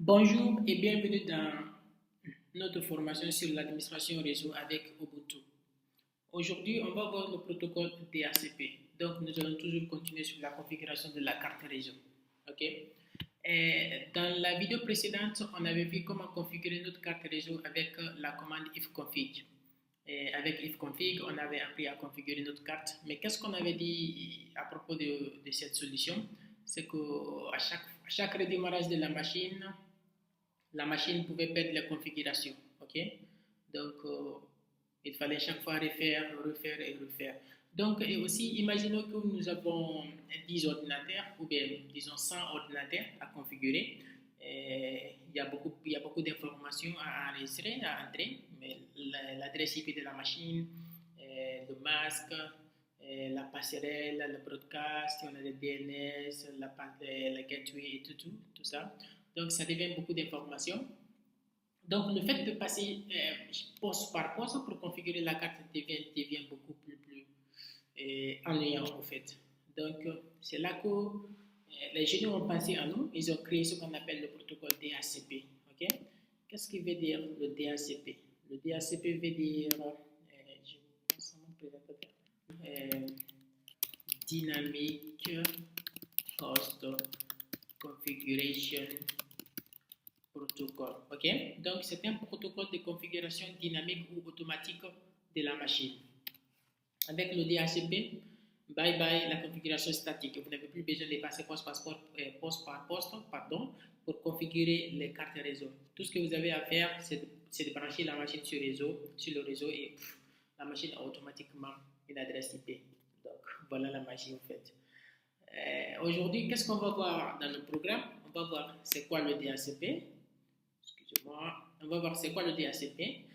Bonjour et bienvenue dans notre formation sur l'administration réseau avec Ubuntu. Aujourd'hui, on va voir le protocole DHCP. Donc, nous allons toujours continuer sur la configuration de la carte réseau. OK? Et dans la vidéo précédente, on avait vu comment configurer notre carte réseau avec la commande ifconfig. Et avec ifconfig, on avait appris à configurer notre carte. Mais qu'est-ce qu'on avait dit à propos de cette solution? C'est qu'à chaque redémarrage de la machine pouvait perdre la configuration. OK? Donc, il fallait chaque fois refaire, refaire et refaire. Donc, et aussi, imaginons que nous avons 10 ordinateurs ou bien, disons, 100 ordinateurs à configurer. Et il y a beaucoup d'informations à enregistrer, à entrer, mais l'adresse IP de la machine, le masque, la passerelle, le broadcast, on a le DNS, la gateway et tout ça. Donc, ça devient beaucoup d'informations. Donc, le fait de passer poste par poste pour configurer la carte devient beaucoup plus ennuyant, en fait. Donc, c'est là que les génies ont pensé à nous. Ils ont créé ce qu'on appelle le protocole DHCP. OK? Qu'est-ce qui veut dire le DHCP? Le DHCP veut dire, je pense à mon présentateur, euh, Dynamic Host Configuration Protocol. OK? Donc, c'est un protocole de configuration dynamique ou automatique de la machine. Avec le DHCP, bye bye la configuration statique. Vous n'avez plus besoin de passer poste par poste, pour configurer les cartes réseau. Tout ce que vous avez à faire, c'est de brancher la machine sur le réseau et la machine a automatiquement une adresse IP. Donc, voilà la magie en fait. Aujourd'hui, qu'est-ce qu'on va voir dans le programme? On va voir c'est quoi le DHCP. Excusez-moi. On va voir c'est quoi le DHCP et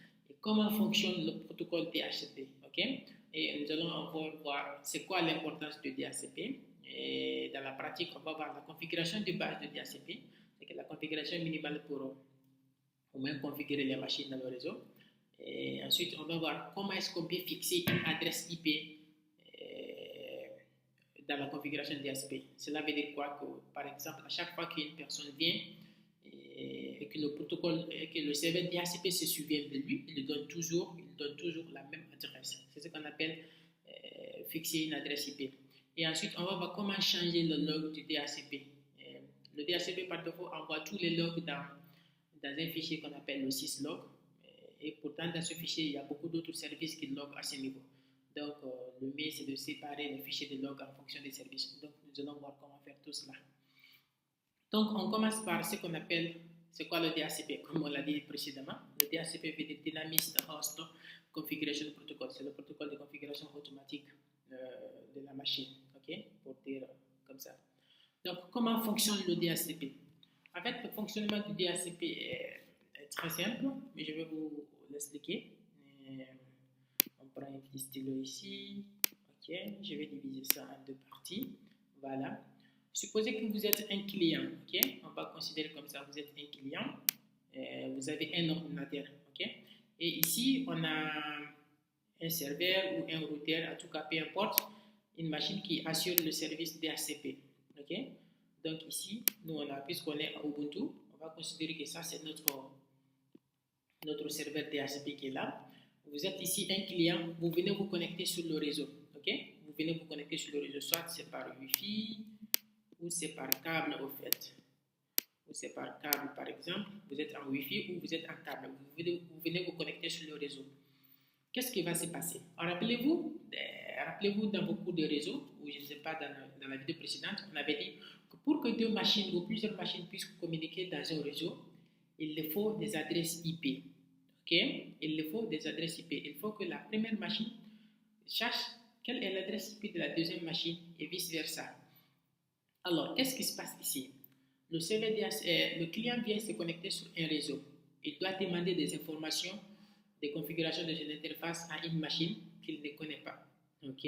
comment fonctionne le protocole DHCP. OK? Et nous allons encore voir c'est quoi l'importance du DHCP. Et dans la pratique, on va voir la configuration de base du DHCP, c'est la configuration minimale pour au moins configurer les machines dans le réseau. Et ensuite, on va voir comment est-ce qu'on peut fixer une adresse IP dans la configuration DHCP. Cela veut dire quoi? Que, par exemple, à chaque fois qu'une personne vient et que le protocole, que le serveur DHCP se souvient de lui, il donne toujours la même adresse. C'est ce qu'on appelle fixer une adresse IP. Et ensuite, on va voir comment changer le log du DHCP. Le DHCP, par défaut, envoie tous les logs dans un fichier qu'on appelle le syslog. Et pourtant, dans ce fichier, il y a beaucoup d'autres services qui logent à ce niveau. Donc, le mieux, c'est de séparer les fichiers de log en fonction des services. Donc, nous allons voir comment faire tout cela. Donc, on commence par ce qu'on appelle, c'est quoi le DHCP? Comme on l'a dit précédemment, le DHCP veut dire Dynamic Host Configuration Protocol. C'est le protocole de configuration automatique de la machine, ok? Pour dire comme ça. Donc, comment fonctionne le DHCP? En fait, le fonctionnement du DHCP est très simple, mais je vais vous l'expliquer. On prend un petit stylo ici. Ok, je vais diviser ça en deux parties. Voilà. Supposez que vous êtes un client. Ok, on va considérer comme ça. Vous êtes un client. Vous avez un ordinateur. Ok, et ici, on a un serveur ou un routeur, en tout cas, peu importe, une machine qui assure le service DHCP. Ok, donc ici, nous, puisqu'on est à Ubuntu, on va considérer que ça, c'est notre serveur DHCP qui est là. Vous êtes ici un client, vous venez vous connecter sur le réseau. Ok? Vous venez vous connecter sur le réseau, soit c'est par Wi-Fi ou c'est par câble au fait. Ou c'est par câble par exemple. Vous êtes en Wi-Fi ou vous êtes en câble. Vous venez vous connecter sur le réseau. Qu'est-ce qui va se passer? Rappelez-vous dans vos cours de réseau, ou je ne sais pas, dans la vidéo précédente, on avait dit que pour que deux machines ou plusieurs machines puissent communiquer dans un réseau, il leur faut des adresses IP. Ok? Il leur faut des adresses IP. Il faut que la première machine sache quelle est l'adresse IP de la deuxième machine et vice-versa. Alors, qu'est-ce qui se passe ici? Le client vient se connecter sur un réseau. Il doit demander des informations de configuration de son interface à une machine qu'il ne connaît pas. Ok?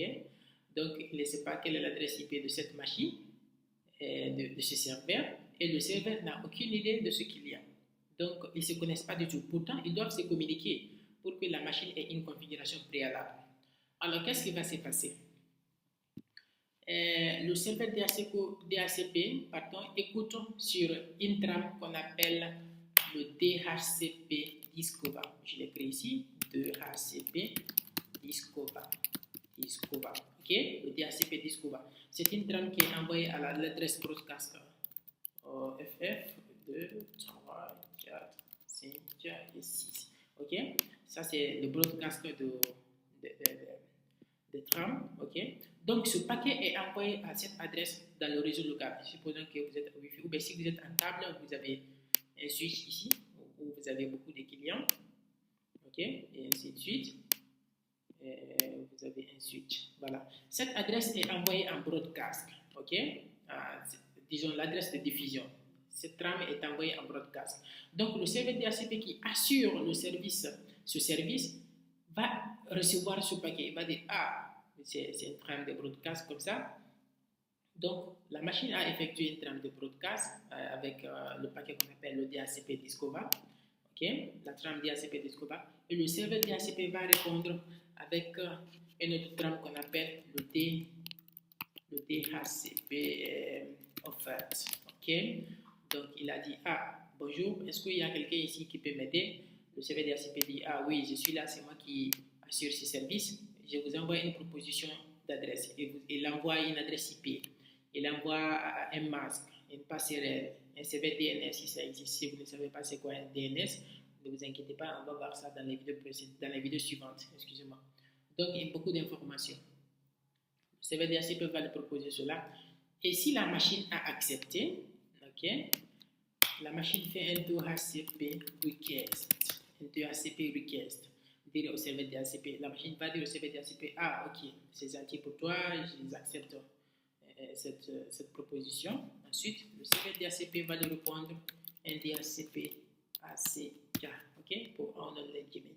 Donc, il ne sait pas quelle est l'adresse IP de cette machine, de ce serveur, et le serveur n'a aucune idée de ce qu'il y a. Donc, ils ne se connaissent pas du tout. Pourtant, ils doivent se communiquer pour que la machine ait une configuration préalable. Alors, qu'est-ce qui va se passer? le serveur DHCP écoute sur une trame qu'on appelle le DHCP Discover. Je l'écris ici, DHCP Discover. Ok, le DHCP Discover. C'est une trame qui est envoyée à l'adresse broadcast FF 2, 3, 4, 5 et 6. Ok, ça c'est le broadcast de trame. Ok, donc ce paquet est envoyé à cette adresse dans le réseau local. Supposons que vous êtes au Wi-Fi, ou bien si vous êtes en câble, vous avez un switch ici où vous avez beaucoup de clients. Ok, et ainsi de suite. Vous avez un switch. Voilà. Cette adresse est envoyée en broadcast. Ok, disons l'adresse de diffusion. Cette trame est envoyée en broadcast. Donc le serveur DHCP qui assure le service, ce service va recevoir ce paquet. Il va dire c'est une trame de broadcast comme ça. Donc la machine a effectué une trame de broadcast avec le paquet qu'on appelle le DHCP Discover. Ok, la trame DHCP Discover. Et le serveur DHCP va répondre avec une autre trame qu'on appelle le DHCP offert. Ok, donc il a dit bonjour, est-ce qu'il y a quelqu'un ici qui peut m'aider? Le serveur DHCP dit oui, je suis là, c'est moi qui assure ce service. Je vous envoie une proposition d'adresse. Il envoie une adresse IP, il envoie un masque, une passerelle, un serveur DNS si ça existe. Si vous ne savez pas c'est quoi un DNS, ne vous inquiétez pas, on va voir ça dans les vidéos suivantes. Excusez-moi. Donc, il y a beaucoup d'informations. Le serveur DHCP va lui proposer cela. Et si la machine a accepté, ok, la machine fait un DHCP request. Un DHCP request. Dire au serveur DHCP. La machine va dire au serveur DHCP, ok, c'est gentil pour toi, j'accepte cette proposition. Ensuite, le serveur DHCP va lui répondre un DHCP ACK, ok, pour acknowledgement,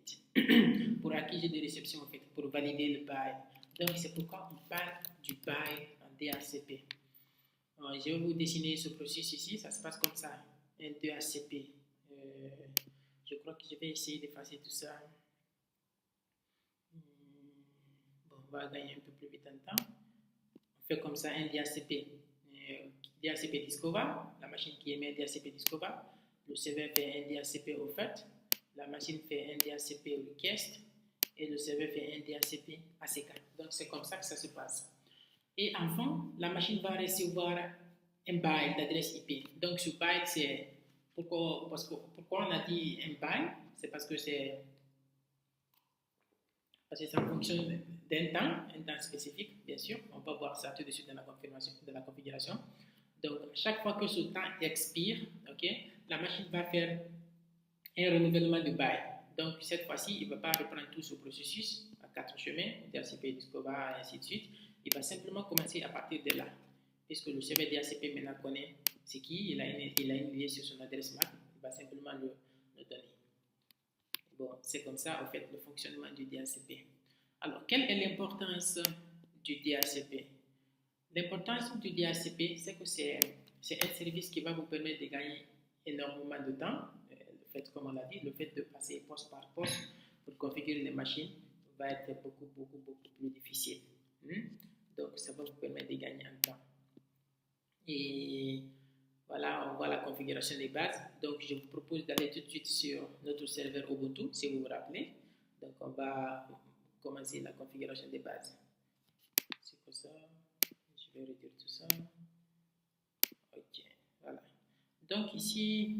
pour acquis de réception en fait, pour valider le bail. Donc c'est pourquoi on parle du bail en DHCP. Alors, je vais vous dessiner ce processus ici, ça se passe comme ça, un DHCP. Je crois que je vais essayer d'effacer tout ça. Bon, on va gagner un peu plus vite en temps. On fait comme ça un DHCP. DHCP Discover, la machine qui émet un DHCP Discover, le serveur fait un DHCP offert, la machine fait un DHCP request et le serveur fait un DHCP ACK. Donc c'est comme ça que ça se passe. Et enfin, la machine va recevoir un bail d'adresse IP. Donc ce bail, c'est pourquoi on a dit un bail, c'est parce que ça fonctionne un temps spécifique, bien sûr. On va voir ça tout de suite dans la configuration. Donc, chaque fois que ce temps expire, ok, la machine va faire un renouvellement de bail. Donc, cette fois-ci, il ne va pas reprendre tout ce processus à 4 chemins, DHCP, Discover, et ainsi de suite. Il va simplement commencer à partir de là. Puisque le serveur DHCP maintenant connaît c'est qui, il a une ligne sur son adresse MAC, il va simplement le donner. Bon, c'est comme ça, en fait, le fonctionnement du DHCP. Alors, quelle est l'importance du DHCP? L'importance du DHCP, c'est que c'est un service qui va vous permettre de gagner énormément de temps. Le fait, comme on l'a dit, le fait de passer poste par poste pour configurer les machines va être beaucoup plus difficile. Donc, ça va vous permettre de gagner en temps. Et voilà, on voit la configuration des bases. Donc, je vous propose d'aller tout de suite sur notre serveur Ubuntu, si vous vous rappelez. Donc, on va commencer la configuration des bases. C'est pour ça. Je vais réduire tout ça. Ok, voilà. Donc, ici,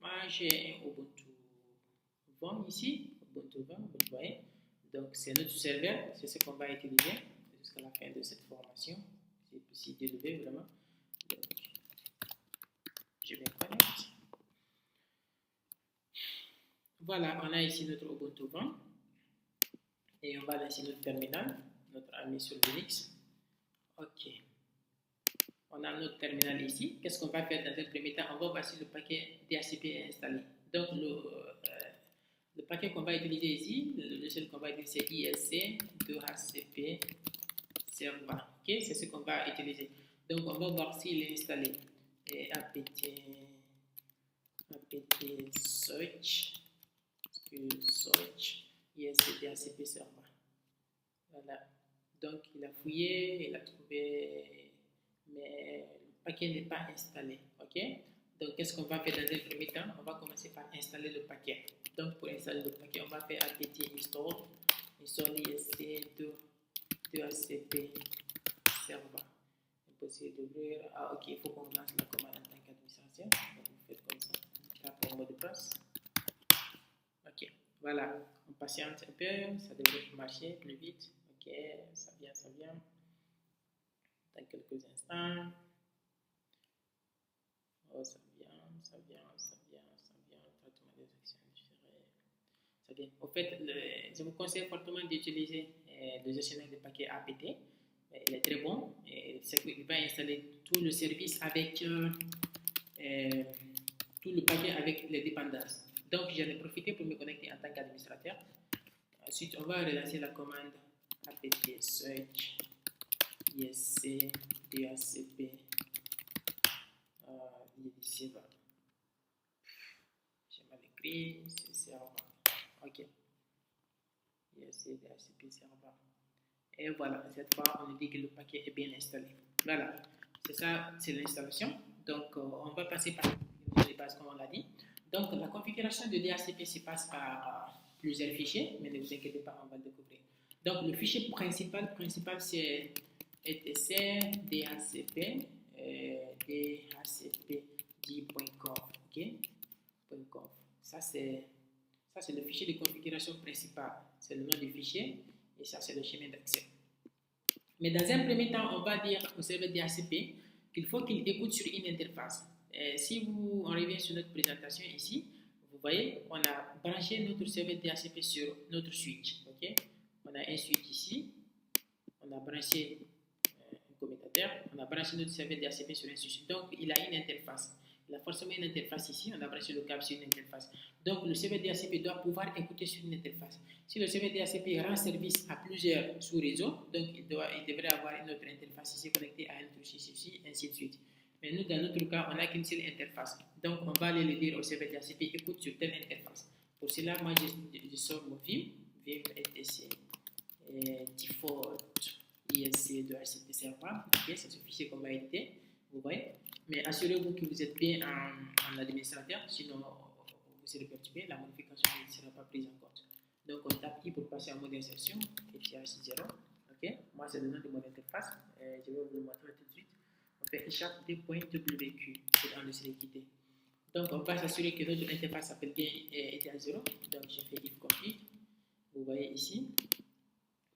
moi, j'ai un Ubuntu 20 ici. Ubuntu 20, vous voyez. Donc, c'est notre serveur. C'est ce qu'on va utiliser jusqu'à la fin de cette formation. C'est Dieu le veut, vraiment. Donc, je vais connecter. Voilà, on a ici notre Ubuntu 20 et on va lancer notre terminal, notre ami sur Linux. Ok, on a notre terminal ici. Qu'est-ce qu'on va faire dans un premier temps? On va voir si le paquet DHCP est installé. Donc, le paquet qu'on va utiliser ici, le logiciel qu'on va utiliser, c'est ISC DHCP Server. Ok, c'est ce qu'on va utiliser. Donc, on va voir s'il est installé. Et apt search ISC DHCP Server. Voilà. Donc, il a fouillé, il a trouvé, mais le paquet n'est pas installé. OK? Donc, qu'est-ce qu'on va faire dans un premier temps? On va commencer par installer le paquet. Donc, pour installer le paquet, on va faire apt install ISC 2 ACP serveur. Impossible d'ouvrir. Ah, ok, il faut qu'on lance la commande en tant qu'administrateur. Donc, vous faites comme ça. Tape mot de passe. Ok, voilà. On patiente un peu. Ça devrait marcher plus vite. Ok, ça vient, ça vient. Dans quelques instants. Oh, ça vient, ça vient, ça vient, ça vient. Traitement des actions différées. Ça vient. Au fait, je vous conseille fortement d'utiliser le gestionnaire de paquets APT. Il est très bon. C'est qu'il va installer tout le service avec tout le paquet avec les dépendances. Donc, j'en ai profité pour me connecter en tant qu'administrateur. Ensuite, on va relancer la commande apt search isc DACP serveur. J'ai mal écrit, c'est serveur. Ok. ISC DACP serveur. Et voilà, cette fois, on nous dit que le paquet est bien installé. Voilà, c'est ça, c'est l'installation. Donc, on va passer par les bases comme on l'a dit. Donc, la configuration de DHCP se passe par plusieurs fichiers, mais ne vous inquiétez pas, on va le découvrir. Donc, le fichier principal c'est etc DHCP, dhcp.conf, ok? .conf. Ça, c'est le fichier de configuration principal. C'est le nom du fichier et ça, c'est le chemin d'accès. Mais dans un premier temps, on va dire au serveur DHCP qu'il faut qu'il écoute sur une interface. Si on revient sur notre présentation ici, vous voyez, on a branché notre serveur DHCP sur notre switch. Okay? On a un switch ici, on a branché un commutateur, on a branché notre serveur DHCP sur un switch. Donc, il a une interface. Il a forcément une interface ici, on a branché le câble sur une interface. Donc, le serveur DHCP doit pouvoir écouter sur une interface. Si le serveur DHCP rend service à plusieurs sous-réseaux, donc il devrait avoir une autre interface ici connectée à un autre ici, ainsi de suite. Mais nous, dans notre cas, on n'a qu'une seule interface. Donc, on va aller le dire au serveur DHCP, écoute sur telle interface. Pour cela, moi, je sors mon vim etc default ISC de HCP serveur. Okay, c'est ce fichier qu'on va éditer. Vous voyez? Mais assurez-vous que vous êtes bien en administrateur, sinon vous serez perturbé, la modification ne sera pas prise en compte. Donc on tape I pour passer en mode insertion, et puis H0. Ok, moi c'est le nom de mon interface, je vais vous le montrer tout de suite. On fait echap.wq pour enregistrer quitter. Donc on va s'assurer que notre interface s'appelle bien ETH0. Donc je fais if config. Vous voyez ici,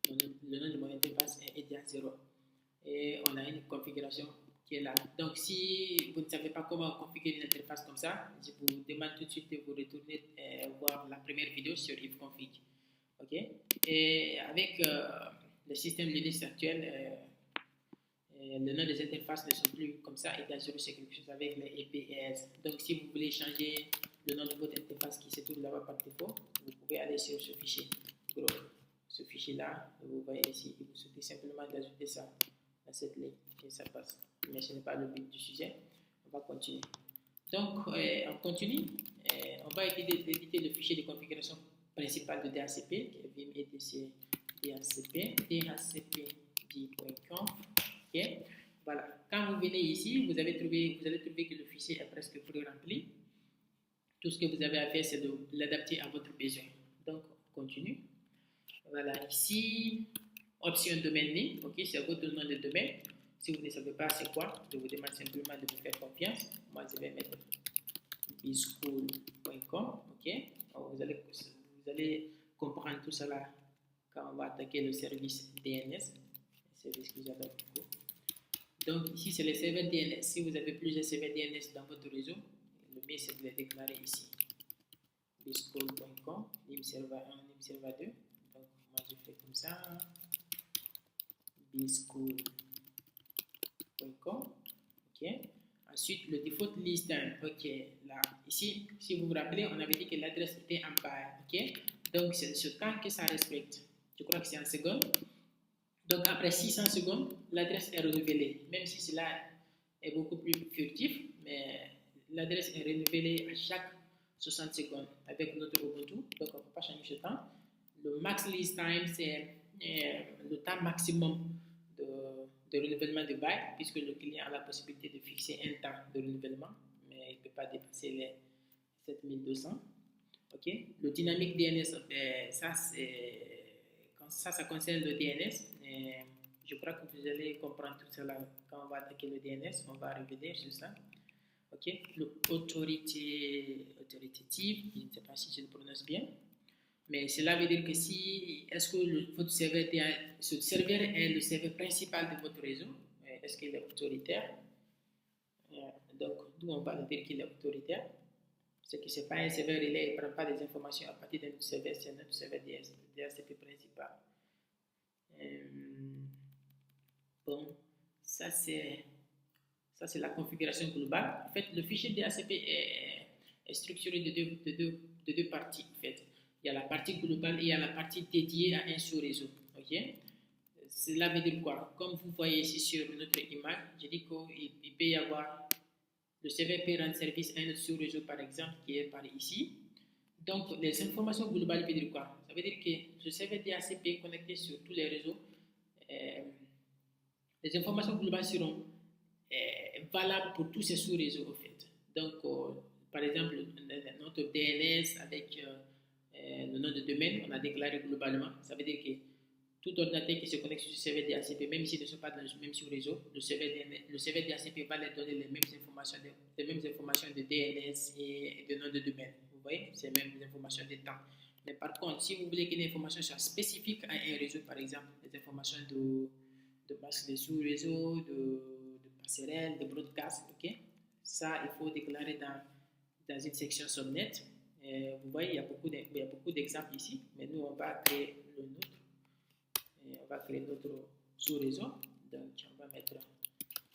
le nom de mon interface est ETH0. Et on a une configuration qui est là. Donc, si vous ne savez pas comment configurer une interface comme ça, je vous demande tout de suite de vous retourner voir la première vidéo sur ifconfig. Ok? Et avec le système Linux actuel, le nom des interfaces ne sont plus comme ça. ETH0, c'est quelque chose avec les EPS. Donc, si vous voulez changer le nom de votre interface qui se trouve là-bas par défaut, vous pouvez aller sur ce fichier. Gros. Ce fichier-là, vous voyez ici, il vous suffit simplement d'ajouter ça à cette ligne et ça passe. Mais ce n'est pas le but du sujet. On va continuer. Donc, on continue. On va éditer le fichier de configuration principale de DHCP, qui est vim etc DHCP, dhcp.conf. Okay. Voilà. Quand vous venez ici, vous allez trouver que le fichier est presque pré-rempli. Tout ce que vous avez à faire, c'est de l'adapter à votre besoin. Donc, on continue. Voilà, ici, option domaine name, ok, c'est votre nom de domaine. Si vous ne savez pas c'est quoi, je vous demande simplement de me faire confiance. Moi, je vais mettre bschool.com, ok. Alors, vous allez comprendre tout cela quand on va attaquer le service DNS, le service que j'adore beaucoup. Donc, ici, c'est le serveur DNS. Si vous avez plusieurs serveurs DNS dans votre réseau, le mieux, c'est de les déclarer ici. bschool.com, nimserver 1, nimserver 2. Donc, moi, je fais comme ça. bschool.com. OK. Ensuite, le default list time. OK. Là, ici, si vous vous rappelez, on avait dit que l'adresse était en barre. OK. Donc, c'est ce temps que ça respecte. Je crois que c'est en secondes. Donc, après 600 secondes, l'adresse est renouvelée. Même si cela est beaucoup plus furtif, mais l'adresse est renouvelée à chaque 60 secondes avec notre Ubuntu. Donc, on ne peut pas changer ce temps. Le max list time, c'est le temps maximum de renouvellement de bail, puisque le client a la possibilité de fixer un temps de renouvellement, mais il ne peut pas dépasser les 7200. OK? Le dynamique DNS, ça concerne le DNS. Je crois que vous allez comprendre tout cela quand on va attaquer le DNS. On va revenir sur ça. OK? Le authoritative, je ne sais pas si je le prononce bien. Mais cela veut dire que est-ce que votre serveur, ce serveur est le serveur principal de votre réseau? Est-ce qu'il est autoritaire? Donc, d'où on va dire qu'il est autoritaire? C'est que ce n'est pas un serveur relais, il ne prend pas des informations à partir de notre serveur, c'est notre serveur DHCP principal. Bon, ça c'est la configuration globale. En fait, le fichier DHCP est structuré de deux parties. En fait. Il y a la partie globale et il y a la partie dédiée à un sous-réseau. Okay? Cela veut dire quoi? Comme vous voyez ici sur notre image, j'ai dit qu'il peut y avoir, le serveur peut rendre service à un autre sous-réseau par exemple qui est par ici. Donc les informations globales veut dire quoi? Ça veut dire que ce serveur DHCP est connecté sur tous les réseaux. Les informations globales seront valables pour tous ces sous-réseaux en fait. Donc par exemple notre DNS avec le nom de domaine, on a déclaré globalement. Ça veut dire que tout ordinateur qui se connecte sur le serveur DHCP, même s'ils ne sont pas dans le même sous-réseau, le serveur DHCP va leur donner les mêmes informations de DNS et de nom de domaine. Vous voyez, c'est les mêmes informations de temps. Mais par contre, si vous voulez que l'information soit spécifique à un réseau, par exemple, des informations de masque de sous-réseau, de passerelle, de broadcast, ok, ça, il faut déclarer dans une section subnet. Vous voyez, il y a beaucoup d'exemples ici, mais nous, on va créer le nôtre. On va créer notre sous-réseau. Donc, on va mettre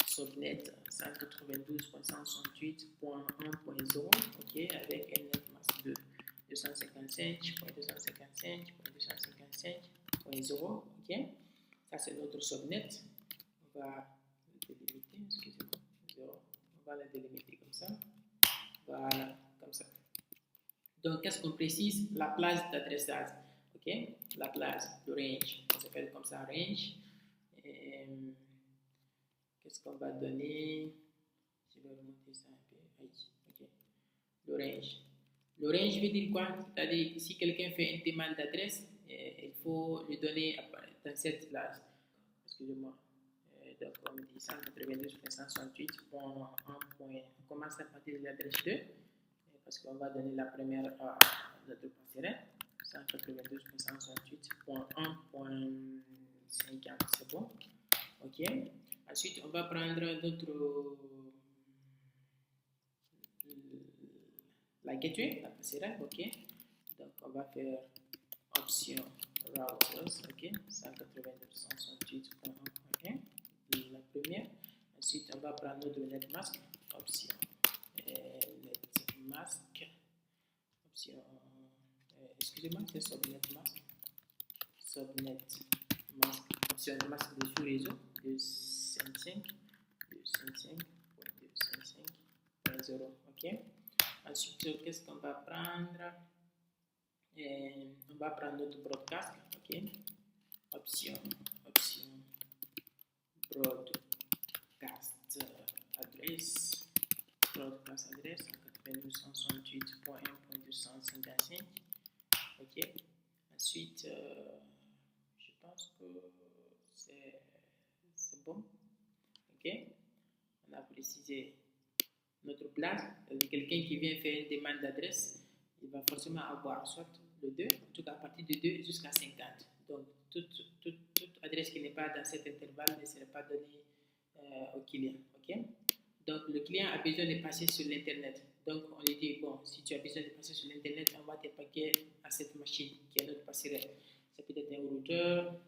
subnet 192.168.1.0, ok, avec un netmask de 255.255.255.0, ok. Ça, c'est notre subnet. On va le délimiter, excusez-moi, 0. On va le délimiter comme ça. Voilà, comme ça. Donc, qu'est-ce qu'on précise? La place d'adressage. OK? La place, le range. On s'appelle comme ça, range. Qu'est-ce qu'on va donner? Je vais remonter ça un peu. OK. Le range. Le range veut dire quoi? C'est-à-dire que si quelqu'un fait une demande d'adresse, il faut lui donner dans cette place. Excusez-moi. Donc, on dit 192.168. On commence à partir de l'adresse 2. Parce qu'on va donner la première à notre passerelle, 192.168.1.50, c'est bon? Ok. Ensuite, on va prendre la gateway, la passerelle, ok. Donc, on va faire option routers, ok, 192.168.1.1, la première. Ensuite, on va prendre notre netmask, option netmask, option, excusez-moi, c'est subnet mask, option mask de sous-réseau, 255.255.0, ok. Ensuite, qu'est-ce qu'on va prendre? On va prendre notre broadcast, ok. Option broadcast adresse, 192.168.1.255, ok. Ensuite, je pense que c'est bon, ok. On a précisé notre place. Quelqu'un qui vient faire une demande d'adresse, il va forcément avoir soit le 2, en tout cas à partir de 2 jusqu'à 50. Donc, toute adresse qui n'est pas dans cet intervalle ne sera pas donnée au client. Okay? Donc, le client a besoin de passer sur l'Internet. Donc, on lui dit, bon, si tu as besoin de passer sur l'Internet, on va te paquer à cette machine qui est notre passerelle. Ça peut être un routeur,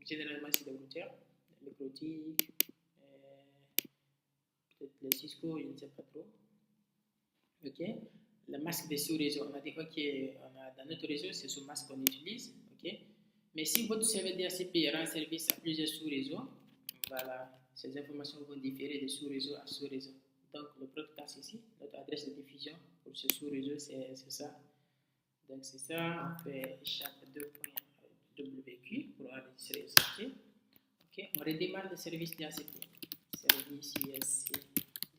généralement c'est des routeurs, des microtiques, peut-être le Cisco, je ne sais pas trop. Ok. Le masque de sous-réseau, on a dit, ok, dans notre réseau, c'est ce masque qu'on utilise. Ok. Mais si votre serveur DHCP rend service à plusieurs sous-réseaux, voilà, ces informations vont différer de sous-réseau à sous-réseau. Donc, le broadcast ici, notre adresse de diffusion pour ce sous-réseau, c'est ça. Donc, c'est ça, on fait chaque 2 points. WQ pour enregistrer ce qui. Ok, on redémarre le service DHCP. Service ISC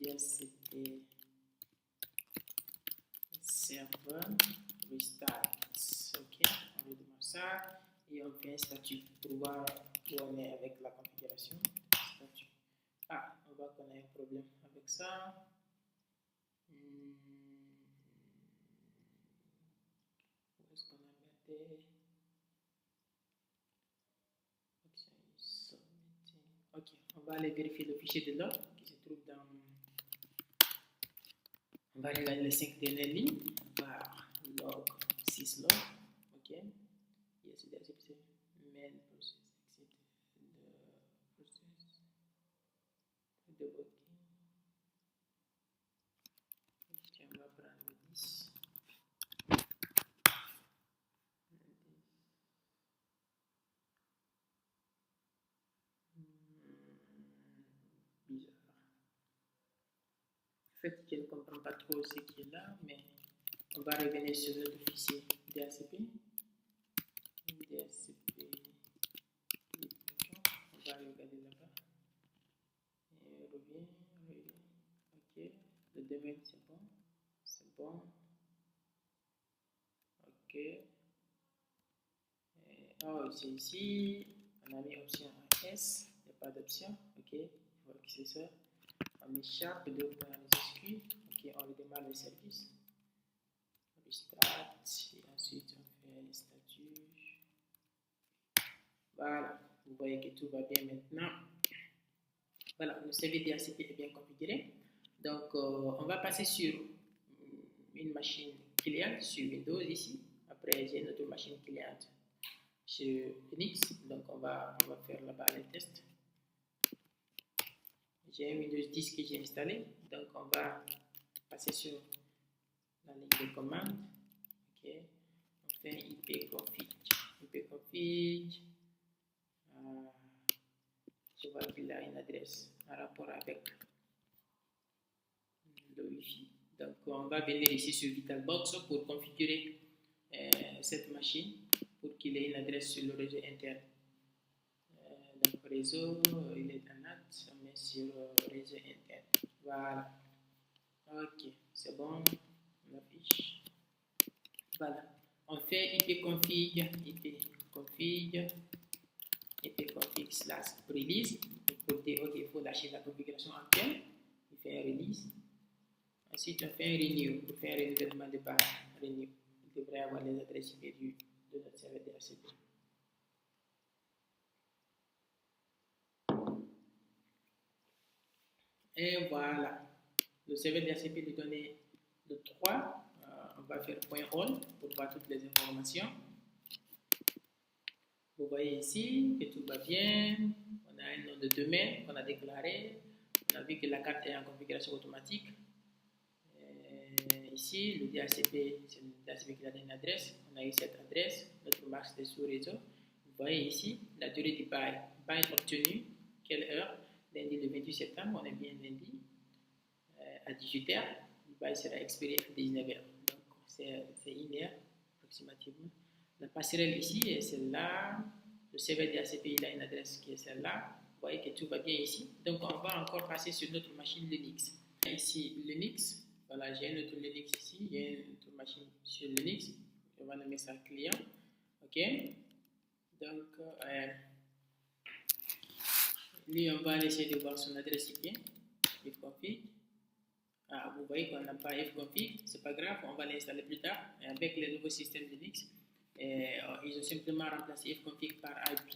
DHCP serveur restart. Ok, on redémarre ça et on fait un statut pour voir où on est avec la configuration. Statut. Ah, on voit qu'on a un problème avec ça. Où est-ce qu'on a gardé? Ok, on va aller vérifier le fichier de log qui se trouve dans. On va regarder les 5 dernières lignes. Var log 6 log. Ok. Yes, c'est main process exit the process debugging. Ok, on va prendre le 10. Bizarre. En fait, je ne comprends pas trop ce qui est là, mais on va revenir sur notre fichier DHCP. DHCP. On va regarder là-bas. Et revient. Ok. Le domaine, c'est bon. C'est bon. Ok. Oh, c'est ici. On a mis option S. Il n'y a pas d'option. Ok. Il faut que c'est ça. On échappe de les SQ. Ok. On redémarre le service. Restart. Et ensuite, on fait les statuts. Voilà. Vous voyez que tout va bien maintenant. Voilà. Le serveur DHCP est bien configuré. Donc, on va passer sur une machine cliente sur Windows ici. Après, j'ai une autre machine cliente sur Linux. Donc, on va faire là-bas les tests. J'ai un Windows 10 que j'ai installé. Donc, on va passer sur la ligne de commande. Ok. On fait ipconfig. Ipconfig. Je vois qu'il a une adresse en rapport avec le Wi-Fi. Donc, on va venir ici sur VitalBox pour configurer cette machine pour qu'il ait une adresse sur le réseau interne. Donc, réseau, il est en NAT, on met sur réseau interne. Voilà. Ok, c'est bon. On affiche. Voilà. On fait ipconfig / release. Pour dire, ok, il faut lâcher la configuration actuelle. Il fait un release. Ensuite, on fait un renew pour faire un renouvellement de base. Renew. Il devrait avoir les adresses IP de notre serveur DHCP. Et voilà. Le serveur DHCP lui donne le 3. On va faire .all pour voir toutes les informations. Vous voyez ici que tout va bien. On a un nom de domaine qu'on a déclaré. On a vu que la carte est en configuration automatique. Ici, le DHCP, c'est le DHCP qui a donné une adresse. On a eu cette adresse, notre marque de sous-réseau. Vous voyez ici la durée du bail. Bail obtenu, quelle heure? Lundi le 28 septembre, on est bien lundi, à 18h. Le bail sera expiré à 19h. Donc, c'est 1 heure approximativement. La passerelle ici est celle-là. Le serveur DHCP, il a une adresse qui est celle-là. Vous voyez que tout va bien ici. Donc, on va encore passer sur notre machine Linux. Ici, Linux. Voilà, j'ai un autre Linux ici. J'ai une autre machine sur Linux. On va nommer ça client. OK. Donc, lui, on va essayer de voir son adresse IP. Ifconfig. Ah, vous voyez qu'on n'a pas Ifconfig. C'est pas grave, on va l'installer plus tard. Et avec les nouveaux systèmes Linux, ils ont simplement remplacé Ifconfig par IP.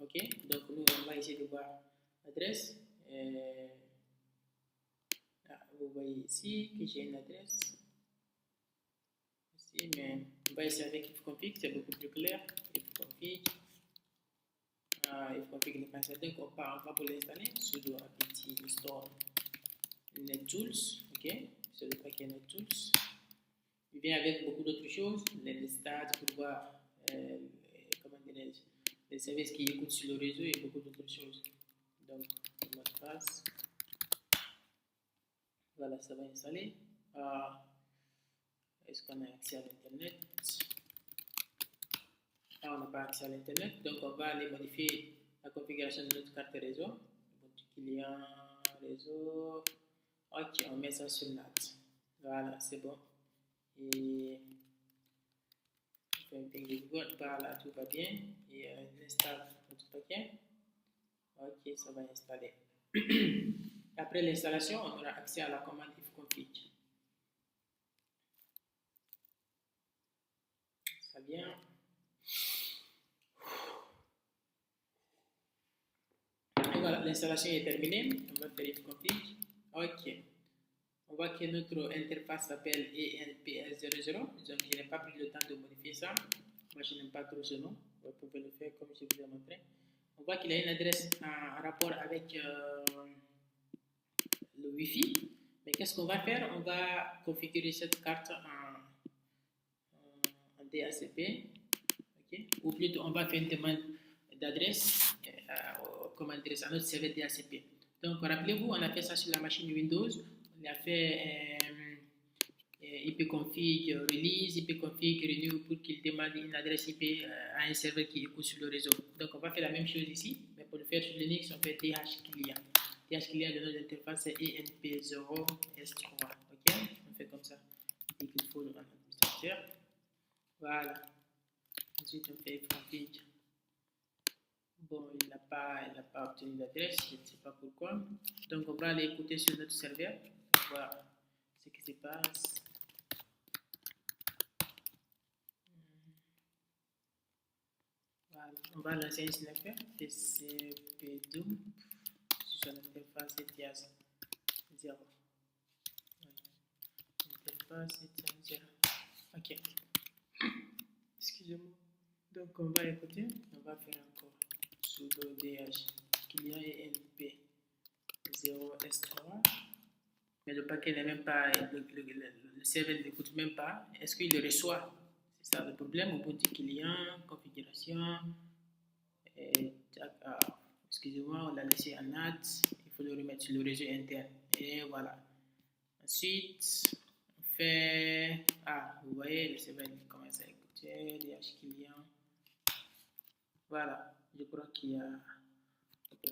OK. Donc, nous, on va essayer de voir l'adresse. Vous voyez ici que j'ai une adresse. Ici, mais on va essayer avec ifconfig, c'est beaucoup plus clair. Ifconfig. Ifconfig n'est pas certain qu'on va pour l'installer. Sudo apt install NetTools. Ok, c'est le paquet NetTools. Il vient avec beaucoup d'autres choses. Les stats pour voir comment dire, les services qui écoutent sur le réseau et beaucoup d'autres choses. Donc, le mot de passe. Voilà, ça va installer. Est-ce qu'on a accès à l'internet? Là, on n'a pas accès à l'Internet. Donc, on va aller modifier la configuration de notre carte réseau. Client, réseau. Ok, on met ça sur NAT. Voilà, c'est bon. Et on fait un ping de Google. Voilà, tout va bien. Et on installe notre paquet. Ok, ça va installer. Après l'installation, on aura accès à la commande ifconfig. Ça vient. Et voilà, l'installation est terminée. On va faire ifconfig. Ok. On voit que notre interface s'appelle ENPS00. Donc, je n'ai pas pris le temps de modifier ça. Moi, je n'aime pas trop ce nom. Vous pouvez le faire comme je vous ai montré. On voit qu'il a une adresse en rapport avec le Wi-Fi. Mais qu'est-ce qu'on va faire? On va configurer cette carte en DHCP. Okay? Ou plutôt, on va faire une demande d'adresse comme adresse à notre serveur DHCP. Donc, rappelez-vous, on a fait ça sur la machine Windows. On a fait ipconfig release, ipconfig renew pour qu'il demande une adresse IP à un serveur qui écoute sur le réseau. Donc, on va faire la même chose ici, mais pour le faire sur Linux, on fait dhclient. Dhclient de notre interface, c'est ENP0S3. Ok, on fait comme ça. Et qu'il faut un administrateur. Voilà. Ensuite, on fait ifconfig. Bon, il n'a pas obtenu d'adresse, je ne sais pas pourquoi. Donc, on va aller écouter sur notre serveur. On va voir ce qui se passe. Voilà. On va lancer un snapper tcpdump sur son interface ETIAS 0. Interface ETIAS 0. Ok. Excusez-moi. Donc, on va écouter. On va faire encore sudo dhclient enp 0s3. Mais le paquet n'est même pas, le serveur n'écoute même pas. Est-ce qu'il le reçoit? C'est ça le problème. Ubuntu client, configuration. Excusez-moi, on l'a laissé en NAT. Il faut le remettre sur le réseau interne. Et voilà. Ensuite, on fait. Ah, vous voyez, le serveur commence à écouter. dhclient. Voilà. Je crois qu'il y a. Il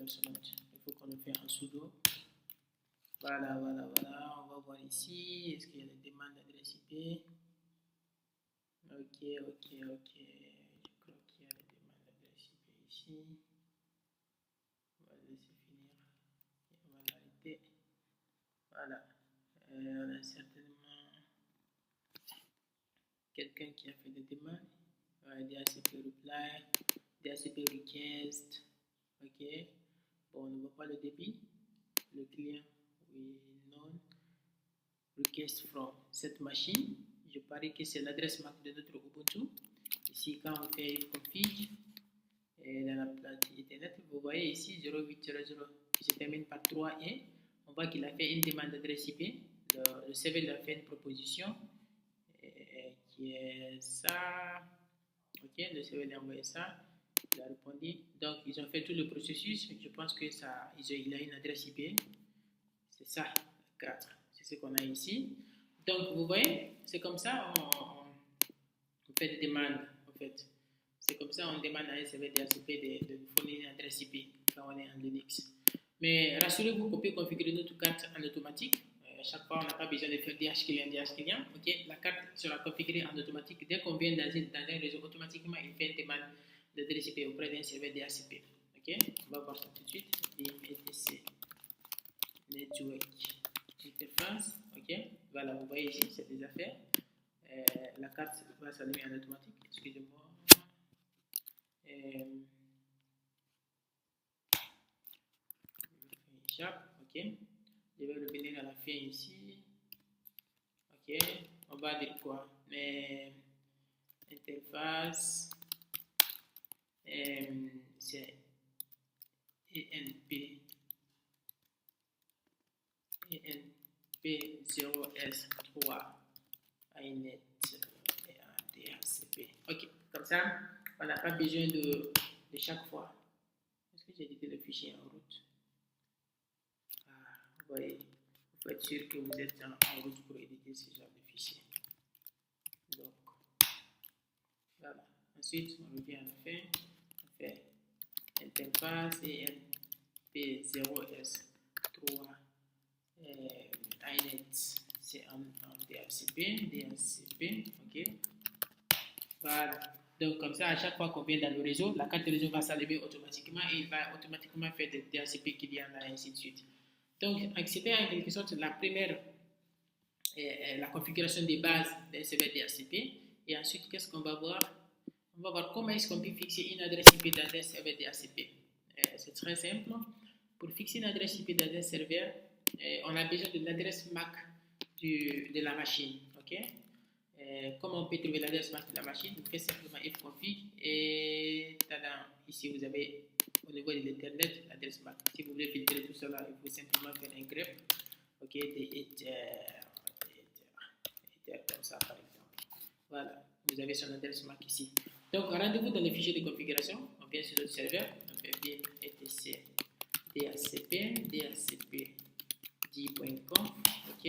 faut qu'on le fasse en sudo. Voilà. On va voir ici. Est-ce qu'il y a des demandes d'adresse IP? Ok. Je crois qu'il y a des demandes d'adresse IP ici. On va laisser finir. On va l'arrêter. Voilà. On a certainement quelqu'un qui a fait des demandes. DHCP reply, DHCP request. Ok. Bon, on ne voit pas le débit. Le client, oui, non. Request from cette machine. Je parie que c'est l'adresse MAC de notre Ubuntu. Ici, quand on fait ifconfig, et dans la plate Ethernet, vous voyez ici 0800 qui se termine par 3E. On voit qu'il a fait une demande d'adresse IP. Le serveur a fait une proposition qui est ça. Ok, le serveur a envoyé ça. Il a répondu. Donc, ils ont fait tout le processus. Je pense que ça, il a une adresse IP. C'est ça, 4. C'est ce qu'on a ici. Donc, vous voyez, c'est comme ça on fait des demandes, en fait. C'est comme ça on demande à un serveur DHCP de nous fournir une adresse IP quand on est en Linux. Mais rassurez-vous qu'on peut configurer notre carte en automatique. À chaque fois, on n'a pas besoin de faire dhclient. Ok, la carte sera configurée en automatique. Dès qu'on vient dans un réseau, automatiquement, il fait une demande d'adresse IP auprès d'un serveur DHCP. Ok, on va voir ça tout de suite. etc network interface. Ok, voilà, vous voyez ici, c'est déjà fait. La carte va s'allumer en automatique. Excusez-moi. Ok, je vais revenir à la fin ici. Ok, on va dire quoi? Mais interface, c'est ENP0S3 iNet et DHCP. Ok, comme ça, on n'a pas besoin de chaque fois. Est-ce que j'ai édité le fichier en route? Vous voyez, il faut être sûr que vous êtes en route pour éditer ce genre de fichier. Donc, voilà. Ensuite, on revient à la fin, on fait interface et NP0S3 iNet, c'est en DHCP, ok. Voilà. Donc, comme ça, à chaque fois qu'on vient dans le réseau, la carte de réseau va s'allumer automatiquement et il va automatiquement faire des DHCP clients, et ainsi de suite. Donc, c'était en quelque sorte la première, la configuration des bases d'un serveur DHCP. Et ensuite, qu'est-ce qu'on va voir? On va voir comment est-ce qu'on peut fixer une adresse IP dans un serveur DHCP. C'est très simple. Pour fixer une adresse IP dans un serveur, on a besoin de l'adresse MAC de la machine. Ok? Comment on peut trouver l'adresse MAC de la machine? Vous faites simplement fconfig et ici vous avez au niveau de l'internet l'adresse MAC. Si vous voulez filtrer tout cela, il faut simplement faire un grep. Ok, des éthers comme ça par exemple. Voilà, vous avez son adresse MAC ici. Donc rendez-vous dans le fichier de configuration. On vient sur notre serveur, on fait bien etc dhcp10.conf. Ok.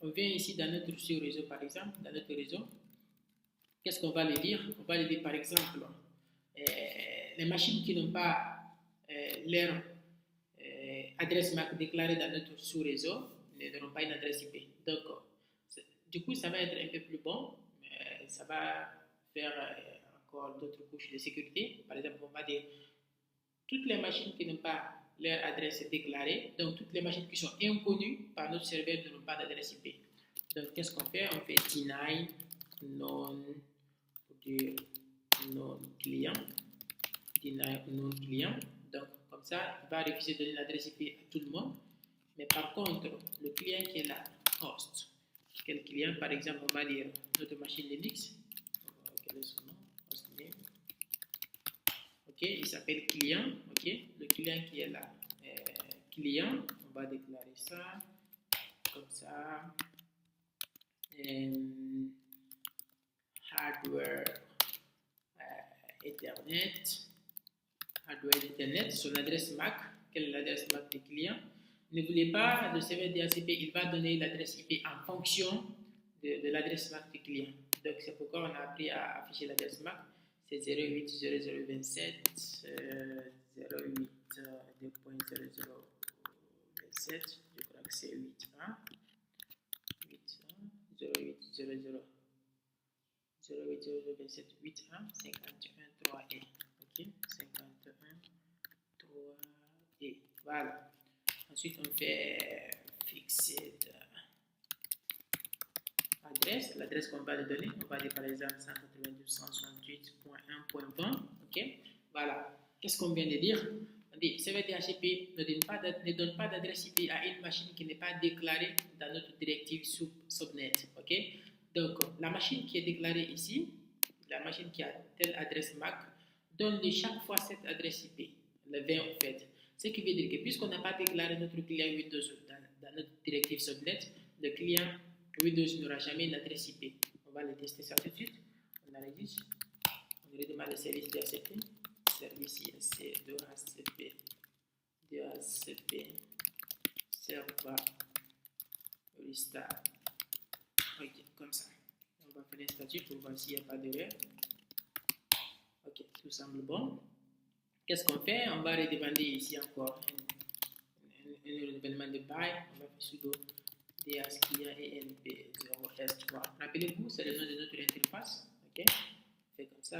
On vient ici dans notre réseau par exemple, dans notre réseau. Qu'est-ce qu'on va lui dire? On va lui dire par exemple les machines qui n'ont pas leur adresse MAC déclarée dans notre sous-réseau n'auront pas une adresse IP. Donc, du coup, ça va être un peu plus bon. Ça va faire encore d'autres couches de sécurité. Par exemple, on va dire toutes les machines qui n'ont pas leur adresse déclarée, donc toutes les machines qui sont inconnues par notre serveur n'auront pas d'adresse IP. Donc, qu'est-ce qu'on fait? On fait deny non client. Deny non client. Donc, comme ça, il va refuser de donner l'adresse IP à tout le monde. Mais par contre, le client qui est là, host, quel client? Par exemple, on va dire notre machine Linux. Quel est son nom? Hostname. Ok, il s'appelle client. Ok, le client qui est là, client, on va déclarer ça comme ça. Hardware Ethernet. Hardware Ethernet, son adresse MAC. Quelle est l'adresse MAC du client? Ne voulez pas le serveur DHCP, il va donner l'adresse IP en fonction de l'adresse MAC du client. Donc, c'est pourquoi on a appris à afficher l'adresse MAC. C'est 080027 08.0027. Je crois que c'est 8.1. 0800 08027 8.1 51.3e. Ok, 51.3e. Voilà. Ensuite, on fait fixer l'adresse. L'adresse qu'on va lui donner, on va dire par exemple 192.168.1.20. Ok, voilà. Qu'est-ce qu'on vient de dire? On dit serveur DHCP ne donne pas d'adresse IP à une machine qui n'est pas déclarée dans notre directive subnet. Ok, donc la machine qui est déclarée ici, la machine qui a telle adresse MAC, donne chaque fois cette adresse IP, le 20 en fait. Ce qui veut dire que puisqu'on n'a pas déclaré notre client Windows dans notre directive subnet, le client Windows n'aura jamais une adresse IP. On va le tester ça tout de suite. On enregistre. On redémarre le service DHCP. Service ISC DHCP server restart. Ok, comme ça. On va faire un statut pour voir s'il n'y a pas d'erreur. Ok, tout semble bon. Qu'est-ce qu'on fait? On va redemander ici encore un renouvellement de bail. On va faire sudo DHCLIA et NP0S3. Rappelez-vous, c'est le nom de notre interface. Ok, on fait comme ça.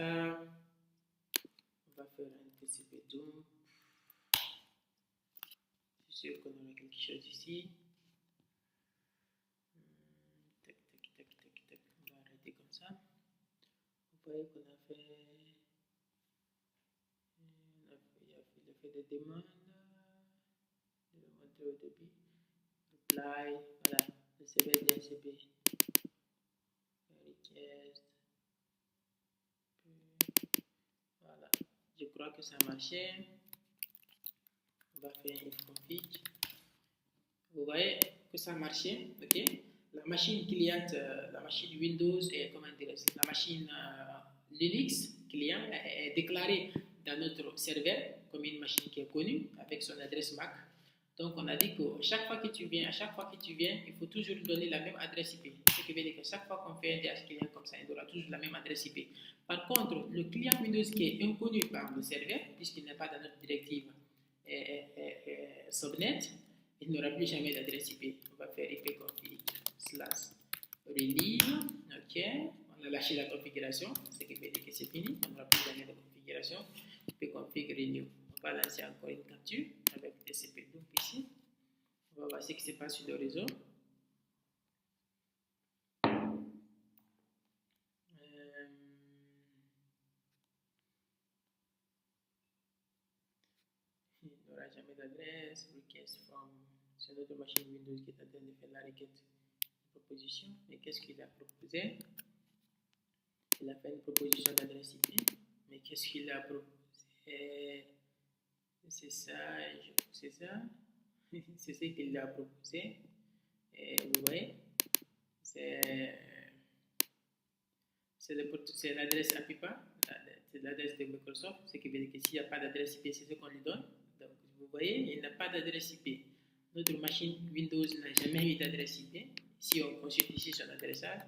On va faire un TCP dump. Je suis sûr qu'on aura quelque chose ici. Tac, tac, tac, tac, tac. On va arrêter comme ça. Vous voyez qu'on a fait. Il a fait des demandes. Je vais montrer au début. Reply. Voilà. Le serveur DHCP. Request. Voilà. Je crois que ça a marché. On va faire un config. Vous voyez que ça a marché. Ok. La machine cliente, la machine Windows et comment dire, la machine Linux client est déclarée dans notre serveur comme une machine qui est connue avec son adresse MAC. Donc, on a dit que chaque fois que tu viens, il faut toujours donner la même adresse IP. Ce qui veut dire que chaque fois qu'on fait un DH client comme ça, il aura toujours la même adresse IP. Par contre, le client Windows qui est inconnu par le serveur, puisqu'il n'est pas dans notre directive subnet, il n'aura plus jamais d'adresse IP. On va faire ipconfig/release. OK. On a lâché la configuration, ce qui veut dire que c'est fini. On n'aura plus jamais de configuration. ipconfig renew. On va lancer encore une capture avec TCP. Donc ici, on va voir ce qui se passe sur le réseau. Il n'aura jamais d'adresse. Request from. C'est notre machine Windows qui est en train de faire la requête de proposition. Et qu'est-ce qu'il a proposé? Il a fait une proposition d'adresse IP. Mais qu'est-ce qu'il a proposé? C'est ça, c'est ça. C'est ce qu'il a proposé. Et vous voyez, c'est l'adresse APIPA, c'est l'adresse de Microsoft, ce qui veut dire que s'il n'y a pas d'adresse IP, c'est ce qu'on lui donne. Donc, vous voyez, il n'a pas d'adresse IP. Notre machine Windows n'a jamais eu d'adresse IP. Si on consulte ici son adressage,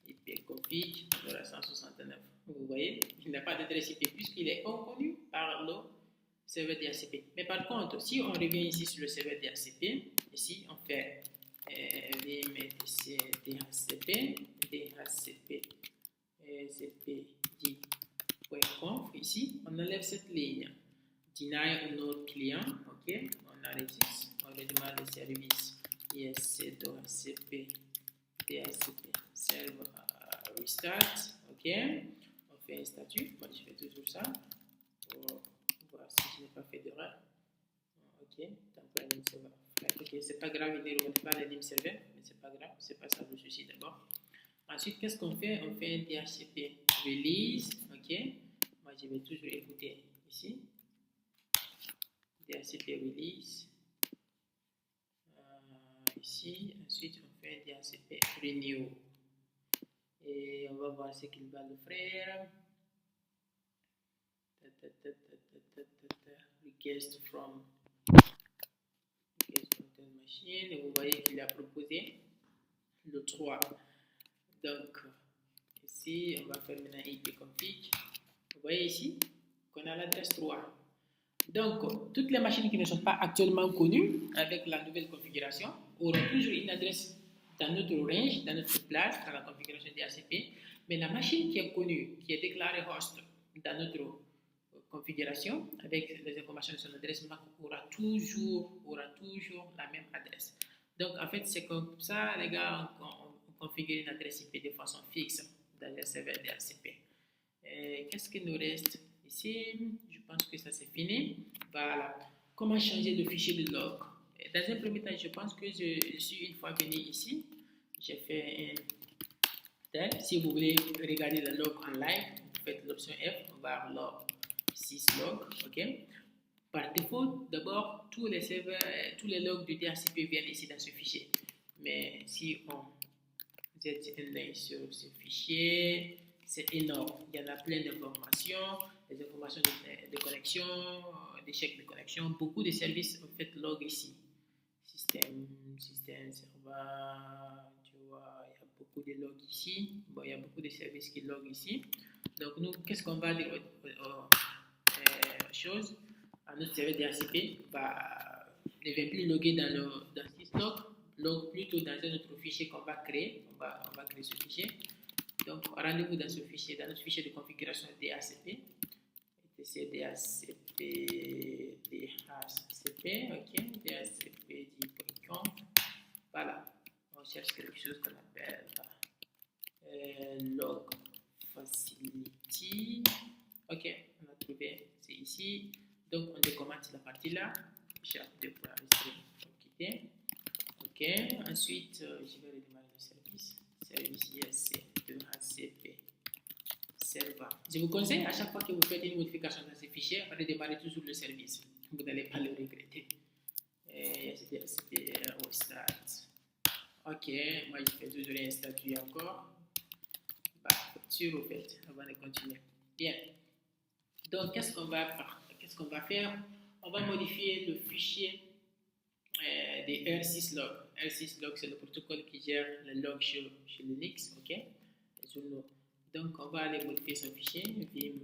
ipconfig, 169. Vous voyez, il n'a pas d'adresse IP puisqu'il est inconnu par le serveur DHCP. Mais par contre, si on revient ici sur le serveur DHCP, ici on fait dhcp.conf. Ici, on enlève cette ligne. Deny node client, ok, on arrête ici, on redémarre le service isc.cp dhcp server restart, ok, on fait un statut. Moi je fais toujours ça pour voir si je n'ai pas fait d'erreur. Ok, temporary server. Ok, c'est pas grave, il ne remonte pas la name server, mais c'est pas grave, c'est pas ça le souci d'abord. Ensuite, qu'est-ce qu'on fait? On fait un DHCP release, ok. Moi, je vais toujours écouter ici. DHCP release. Ici, ensuite, on fait un DHCP renew. Et on va voir ce qu'il va nous faire. Request from machine, et vous voyez qu'il a proposé le 3. Donc, ici, on va faire maintenant ipconfig. Vous voyez ici qu'on a l'adresse 3. Donc, toutes les machines qui ne sont pas actuellement connues avec la nouvelle configuration auront toujours une adresse dans notre range, dans notre place, dans la configuration DHCP. Mais la machine qui est connue, qui est déclarée host dans notre configuration, avec les informations de son adresse MAC, aura toujours la même adresse. Donc, en fait, c'est comme ça, les gars, on configure une adresse IP de façon fixe dans le serveur DHCP. Qu'est-ce qu'il nous reste ici? Je pense que ça c'est fini. Voilà. Comment changer le fichier de log? Dans un premier temps, je pense que je suis une fois venu ici. J'ai fait un tel. Si vous voulez regarder le log en live, vous faites l'option F, on va log 6 log, ok. Par défaut, d'abord, tous les serveurs, tous les logs du DHCP viennent ici dans ce fichier. Mais si on jette un œil sur ce fichier, c'est énorme. Il y en a plein d'informations, des informations de connexion, des chèques de connexion, beaucoup de services en fait log ici. Système, serveur, tu vois, il y a beaucoup de logs ici. Bon, il y a beaucoup de services qui log ici. Donc, nous, qu'est-ce qu'on va dire chose? Notre serveur DHCP ne vient plus loguer dans syslog, log plutôt dans un autre fichier qu'on va créer. On va créer ce fichier. Donc, rendez-vous dans ce fichier, dans notre fichier de configuration DHCP. C'est DHCP, ok, DHCP.conf. Voilà, on cherche quelque chose qu'on appelle log facility. Ok, on a trouvé, c'est ici. Donc, on décommande la partie là. quitter. Ok, ensuite, je vais redémarrer le service. Service ISC2HCP serveur. Je vous conseille, à chaque fois que vous faites une modification dans ces fichiers, redémarrez toujours le service. Vous n'allez pas le regretter. ISC2HCP restart. Ok, moi je fais toujours un statut encore. Sur au fait, avant de continuer. Bien. Donc, qu'est-ce qu'on va faire? On va modifier le fichier des R6log. R6log, c'est le protocole qui gère le log chez Linux, ok? Donc, on va aller modifier son fichier, vim,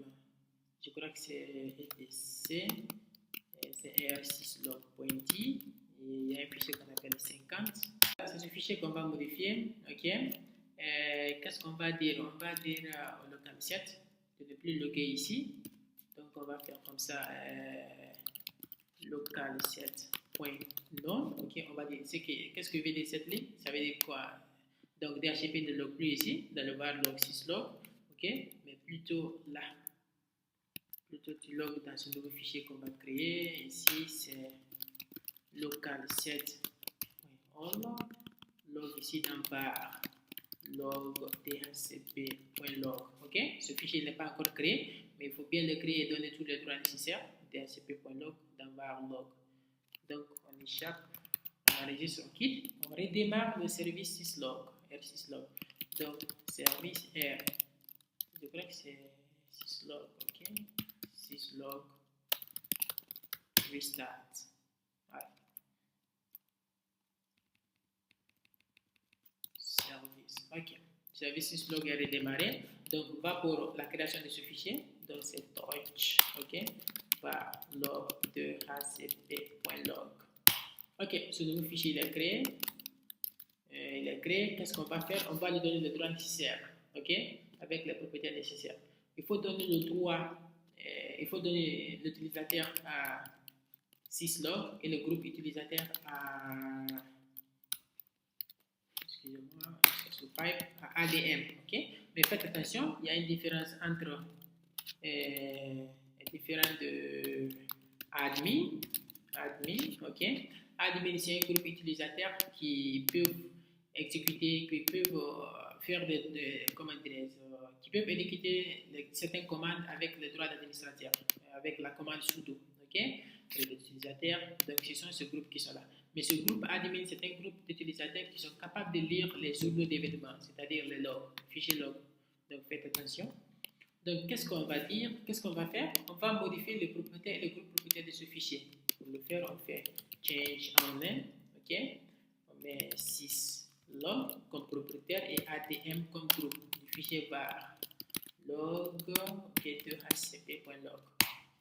je crois que c'est etc, c'est r6log.t, il y a un fichier qu'on appelle 50. C'est ce fichier qu'on va modifier, ok? Qu'est-ce qu'on va dire? On va dire au local set de ne plus loguer ici. Donc, on va faire comme ça, local set.none, ok? On va dire, qu'est-ce que veut dire cette ligne? Ça veut dire quoi? Donc, DHCP ne log plus ici, dans le var log 6 log, ok? Mais plutôt là. Plutôt tu logs dans ce nouveau fichier qu'on va créer. Ici, c'est local set.all. Log ici dans var log dhcp.log. Ok? Ce fichier n'est pas encore créé, mais il faut bien le créer et donner tous les droits nécessaires. dhcp.log dans var log. Donc, on échappe, on enregistre, on quitte, on redémarre le service syslog, r6log. Donc, service R, je crois que c'est syslog, ok? Syslog restart. Voilà. Service, ok. Service syslog est redémarré. Donc, on va pour la création de ce fichier. Donc, c'est touch, ok? Par log de hcp.log. Ok, ce nouveau fichier il est créé. Qu'est-ce qu'on va faire? On va lui donner le droit nécessaire, ok? Avec les propriétaires nécessaires. Il faut donner le droit, il faut donner l'utilisateur à syslog et le groupe utilisateur à, excusez-moi, à ADM, ok? Mais faites attention, il y a une différence entre de admin, ok? Admin, c'est un groupe utilisateur qui peuvent exécuter, qui peuvent faire qui peuvent exécuter certaines commandes avec le droit d'administrateur, avec la commande sudo, ok? Les utilisateurs, donc ce sont ces groupes qui sont là. Mais ce groupe admin, c'est un groupe d'utilisateurs qui sont capables de lire les journaux d'événements, c'est-à-dire les logs, fichiers log. Donc faites attention. Donc, qu'est-ce qu'on va dire? Qu'est-ce qu'on va faire? On va modifier les propriétaires et le groupe propriétaire de ce fichier. Pour le faire, on fait change en name, ok? On met syslog comme propriétaire et ADM comme groupe. Le fichier var log get2hcp.log.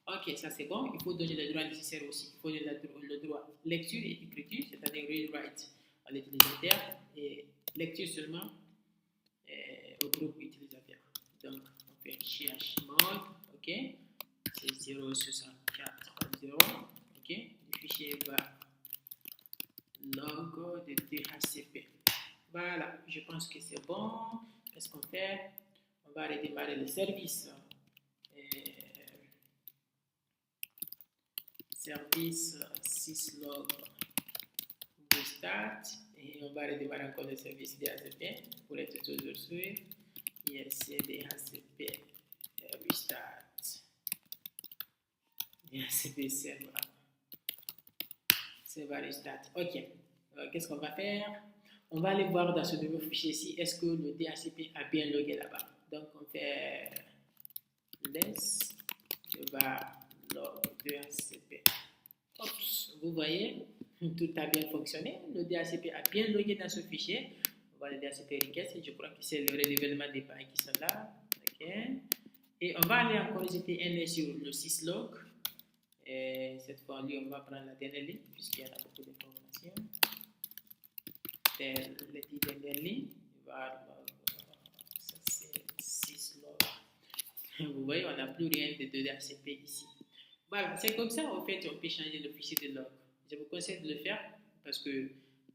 Ok, ça c'est bon. Il faut donner le droit nécessaire aussi. Il faut donner le droit lecture et écriture, c'est-à-dire read-write à l'utilisateur et lecture seulement au groupe utilisateur. Donc, chmod, ok, c'est 064.0, ok, le fichier va log de dhcp. Voilà, je pense que c'est bon. Qu'est-ce qu'on fait? On va redémarrer le service. Service syslog restart et on va redémarrer encore le service dhcp pour être toujours sûr. IRC dhcp restart. DHCP server restart. Ok. Qu'est-ce qu'on va faire? On va aller voir dans ce nouveau fichier ici, est-ce que le DHCP a bien logué là-bas? Donc, on fait less va log DHCP. Oups, vous voyez, tout a bien fonctionné. Le DHCP a bien logué dans ce fichier. On va le DHCP request et je crois que c'est le renouvellement des pages qui sont là. Ok. Et on va aller encore jeter un œil sur le syslog. Et cette fois-là, on va prendre la dernière ligne puisqu'il y en a beaucoup d'informations. Le titre dernière ligne. Voilà, ça c'est syslog. Vous voyez, on n'a plus rien de DHCP ici. Voilà, c'est comme ça, en fait, on peut changer le fichier de log. Je vous conseille de le faire parce que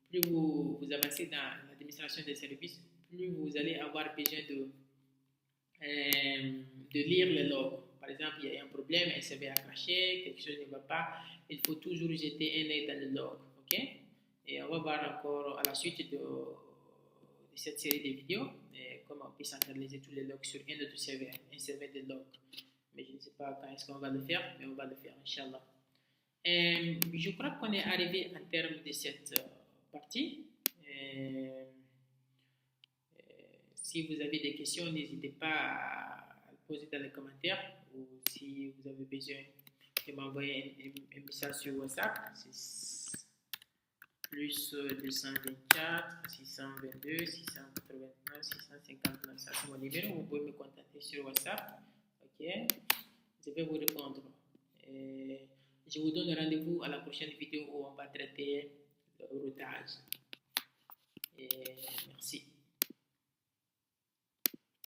plus vous avancez dans l'administration des services, plus vous allez avoir besoin de lire les logs. Par exemple, il y a un problème, un serveur a crashé, quelque chose ne va pas, il faut toujours jeter un œil dans le log. Ok? Et on va voir encore à la suite de cette série de vidéos comment on peut centraliser tous les logs sur un autre serveur, un serveur de log. Mais je ne sais pas quand est-ce qu'on va le faire, mais on va le faire, Inch'Allah. Je crois qu'on est arrivé en termes de cette partie. Si vous avez des questions, n'hésitez pas à le poser dans les commentaires ou si vous avez besoin de m'envoyer un message sur WhatsApp. plus 224, 622, 689, 659. Ça, c'est mon numéro. Vous pouvez me contacter sur WhatsApp. Ok? Je vais vous répondre. Et je vous donne rendez-vous à la prochaine vidéo où on va traiter le routage. Et merci.